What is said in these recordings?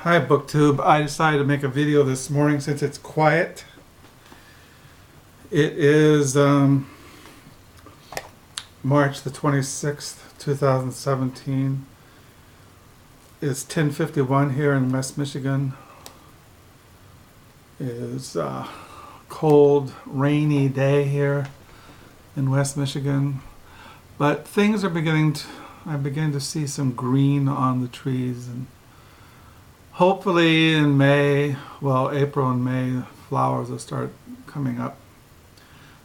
Hi BookTube. I decided to make a video this morning since it's quiet. It is March the 26th, 2017. It's 10:51 here in West Michigan. It is a cold, rainy day here in West Michigan. But things are I begin to see some green on the trees, and hopefully in May, April and May, flowers will start coming up.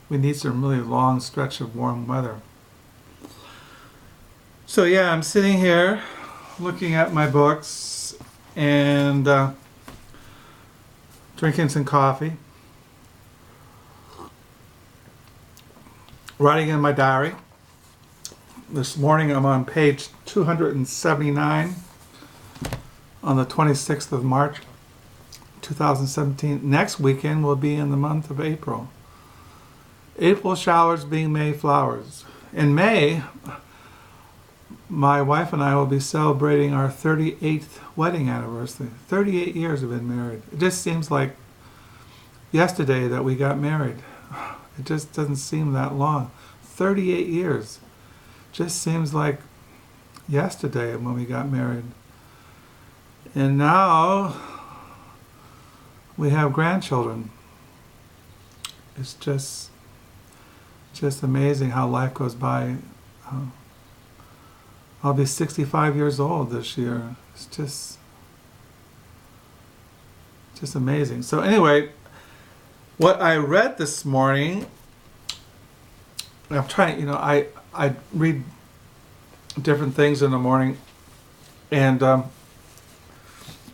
We need some really long stretch of warm weather. So yeah, I'm sitting here looking at my books and drinking some coffee, writing in my diary. This morning I'm on page 279 on the 26th of March 2017. Next weekend will be in the month of April. April showers being May flowers. In May, my wife and I will be celebrating our 38th wedding anniversary. 38 years we've been married. It just seems like yesterday that we got married. It just doesn't seem that long. 38 years. Just seems like yesterday when we got married. And now we have grandchildren. It's just amazing how life goes by. I'll be 65 years old this year. It's just amazing. So anyway, what I read this morning, I'm trying, I read different things in the morning, and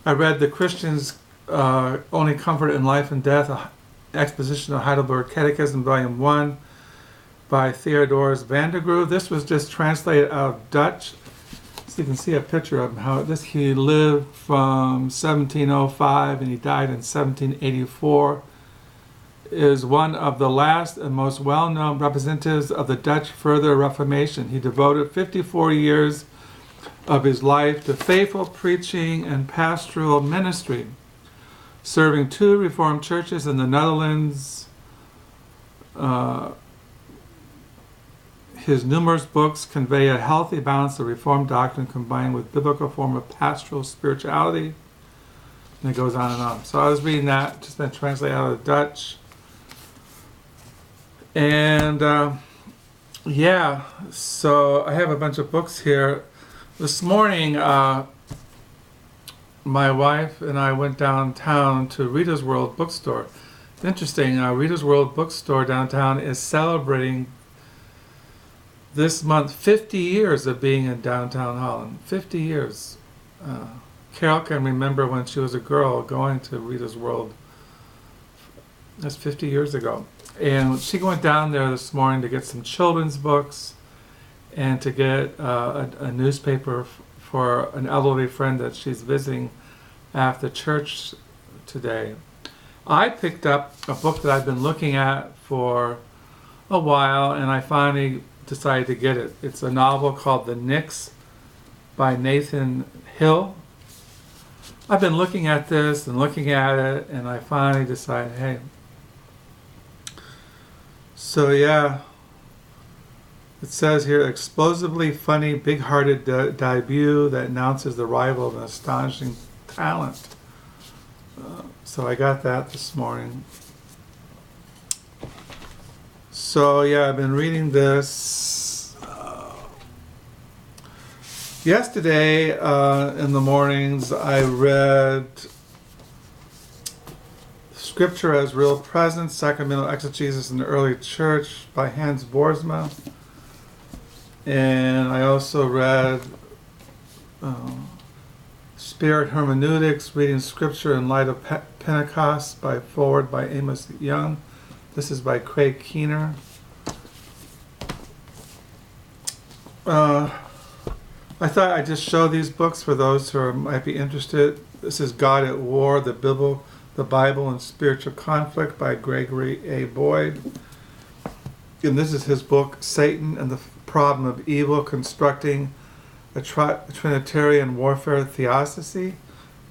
I read The Christian's Only Comfort in Life and Death, Exposition of Heidelberg Catechism, Volume 1, by Theodorus VanderGroe. This was just translated out of Dutch. So you can see a picture of him, how he lived from 1705 and he died in 1784. Is one of the last and most well-known representatives of the Dutch Further Reformation. He devoted 54 years of his life to faithful preaching and pastoral ministry, serving 2 Reformed churches in the Netherlands. His numerous books convey a healthy balance of Reformed doctrine combined with biblical form of pastoral spirituality. And it goes on and on. So I was reading that, just been translated out of Dutch. And so I have a bunch of books here. This morning, my wife and I went downtown to Reader's World Bookstore. Interesting, Reader's World Bookstore downtown is celebrating this month 50 years of being in downtown Holland. 50 years. Carol can remember when she was a girl going to Reader's World. That's 50 years ago. And she went down there this morning to get some children's books and to get a newspaper for an elderly friend that she's visiting after church today. I picked up a book that I've been looking at for a while, and I finally decided to get it. It's a novel called The Nix by Nathan Hill. I've been looking at this and looking at it, and I finally decided, hey. So yeah, it says here, explosively funny, big-hearted debut that announces the arrival of an astonishing talent. So I got that this morning. So yeah, I've been reading this. Yesterday in the mornings I read Scripture as Real Presence, Sacramental Exegesis in the Early Church by Boersma. And I also read Spirit Hermeneutics, Reading Scripture in Light of Pentecost by Forward by Amos Young. This is by Craig Keener. I thought I'd just show these books for those who might be interested. This is God at War, the Bible and Spiritual Conflict by Gregory A. Boyd. And this is his book, Satan and the Problem of Evil, Constructing a Trinitarian Warfare Theodicy.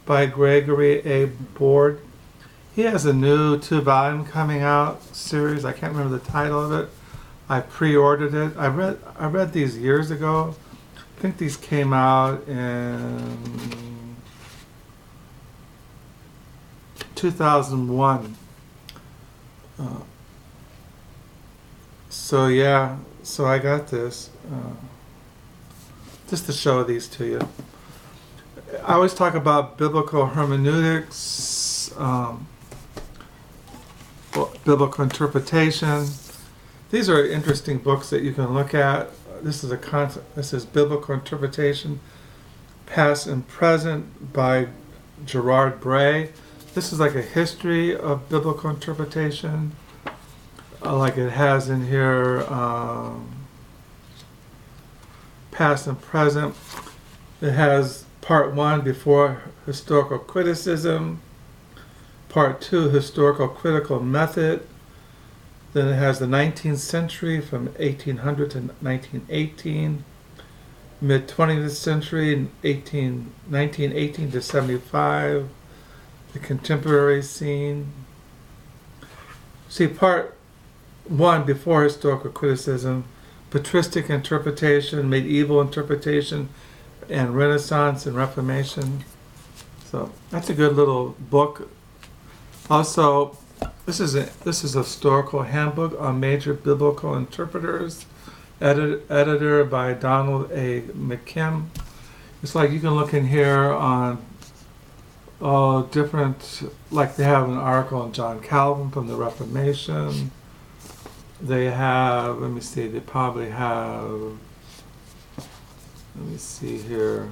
by Gregory A. Board. He has a new 2-volume coming out series. I can't remember the title of it. I pre-ordered it. I read these years ago. I think these came out in 2001. So yeah, so I got this just to show these to you. I always talk about biblical hermeneutics, biblical interpretation. These are interesting books that you can look at. This is Biblical Interpretation, Past and Present by Gerald Bray. This is like a history of biblical interpretation, like it has in here, past and present. It has part 1, before historical criticism, part 2, historical critical method. Then it has the 19th century from 1800 to 1918, mid-20th century 1918 to 75, the contemporary scene. See, part 1, before historical criticism, patristic interpretation, medieval interpretation, and Renaissance and Reformation. So that's a good little book. Also, this is a historical handbook on major biblical interpreters, editor by Donald A. McKim. It's like you can look in here on different, like they have an article on John Calvin from the Reformation. They have, let me see, they probably have, let me see here.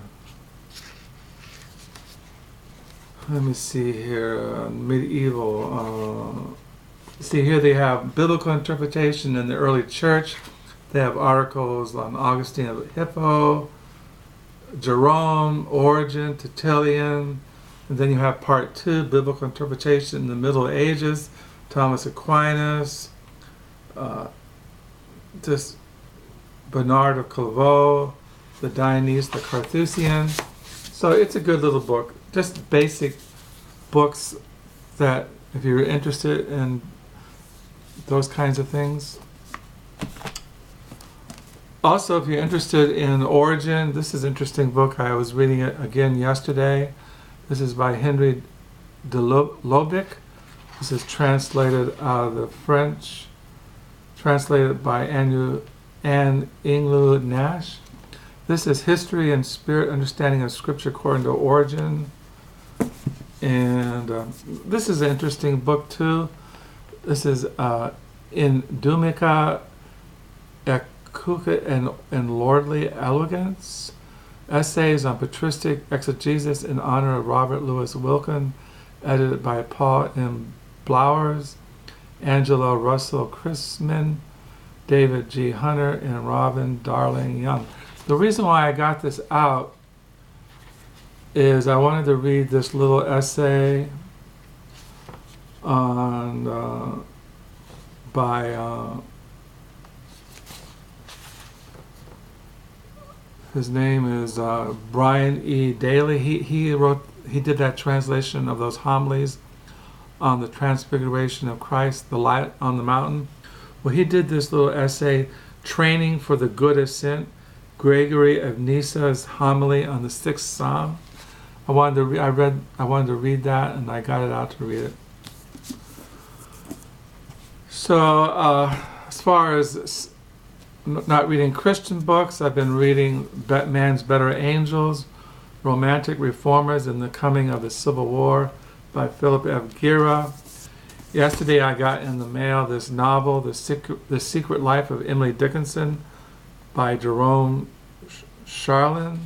Medieval. See here they have biblical interpretation in the early church. They have articles on Augustine of Hippo, Jerome, Origen, Tertullian. And then you have part 2, biblical interpretation in the Middle Ages, Thomas Aquinas, this Bernard of Clairvaux, the Dionysius, the Carthusian. So it's a good little book. Just basic books that, if you're interested in those kinds of things. Also, if you're interested in Origen, this is an interesting book. I was reading it again yesterday. This is by Henri de Lubac. This is translated out of the French, translated by Anne Englund Nash. This is History and Spirit Understanding of Scripture according to Origen. And this is an interesting book too. This is In Dumica Ecuca and Lordly Elegance. Essays on Patristic Exegesis in honor of Robert Louis Wilkin, edited by Paul M. Blowers, Angela Russell Chrisman, David G. Hunter, and Robin Darling Young. The reason why I got this out is I wanted to read this little essay on by his name is Brian E. Daly. He did that translation of those homilies on the Transfiguration of Christ, the Light on the Mountain. Well, he did this little essay, Training for the Good Ascent, Gregory of Nyssa's homily on the 6th Psalm. I wanted to read that, and I got it out to read it. So, as far as not reading Christian books, I've been reading Man's Better Angels, Romantic Reformers and the Coming of the Civil War by Philip F. Gira. Yesterday I got in the mail this novel, The Secret Life of Emily Dickinson by Jerome Charlin.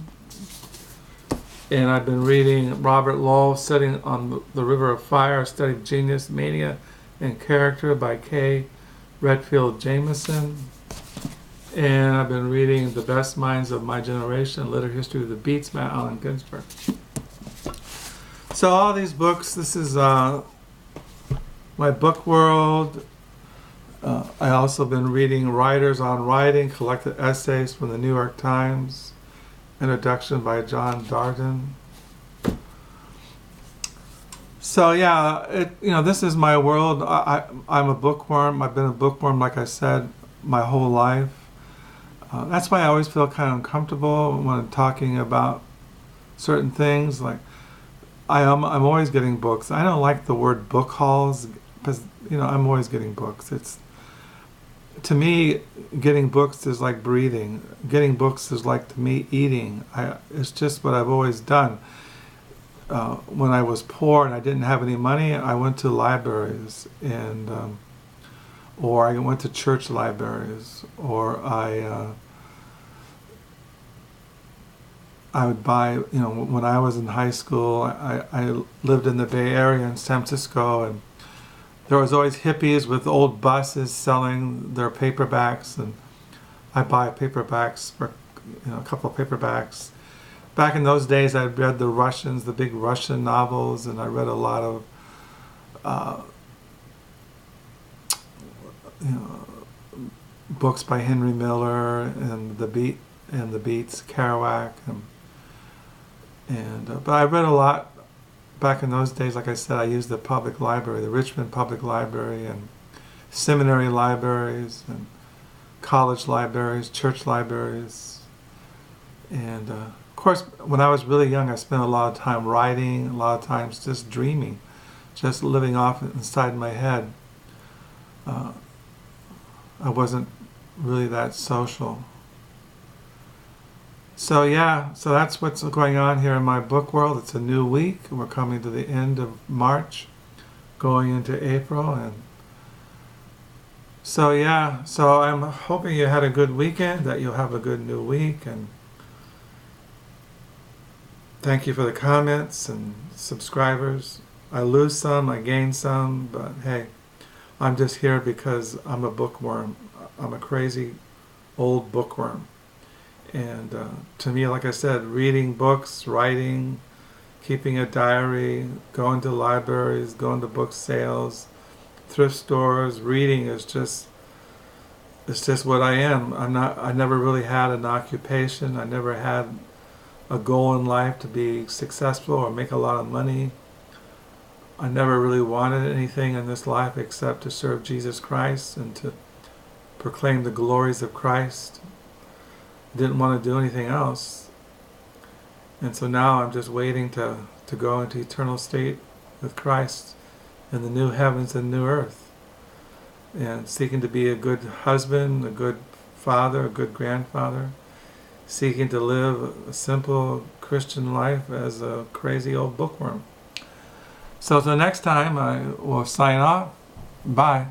And I've been reading Robert Lowell, Sitting on the River of Fire, Studying Genius, Mania, and Character by K. Redfield Jameson. And I've been reading The Best Minds of My Generation, Literary History of the Beats by Allen Ginsberg. So all these books, this is my book world. I also been reading Writers on Writing, collected essays from the New York Times, introduction by John Darnton. So yeah, this is my world. I'm a bookworm. I've been a bookworm, like I said, my whole life. That's why I always feel kind of uncomfortable when talking about certain things. Like I'm always getting books. I don't like the word book hauls because I'm always getting books. It's, to me, getting books is like breathing. Getting books is like, to me, eating. It's just what I've always done. When I was poor and I didn't have any money, I went to libraries or I went to church libraries, or I would buy, when I was in high school, I lived in the Bay Area in San Francisco, and there was always hippies with old buses selling their paperbacks, and I buy paperbacks for, a couple of paperbacks. Back in those days, I read the big Russian novels, and I read a lot of, books by Henry Miller and the Beats, Kerouac, but I read a lot back in those days. Like I said, I used the public library, the Richmond Public Library, and seminary libraries, and college libraries, church libraries, and of course, when I was really young, I spent a lot of time writing, a lot of times just dreaming, just living off inside my head. I wasn't really that social. So yeah, so that's what's going on here in my book world. It's a new week. We're coming to the end of March, going into April, and so yeah, so I'm hoping you had a good weekend, that you'll have a good new week, and thank you for the comments and subscribers. I lose some, I gain some, but hey, I'm just here because I'm a bookworm. I'm a crazy old bookworm. And to me, like I said, reading books, writing, keeping a diary, going to libraries, going to book sales, thrift stores, reading is just, it's just what I am. I never really had an occupation. I never had a goal in life to be successful or make a lot of money. I never really wanted anything in this life except to serve Jesus Christ and to proclaim the glories of Christ. I didn't want to do anything else. And so now I'm just waiting to go into eternal state with Christ in the new heavens and new earth, and seeking to be a good husband, a good father, a good grandfather, seeking to live a simple Christian life as a crazy old bookworm. So till next time, I will sign off. Bye.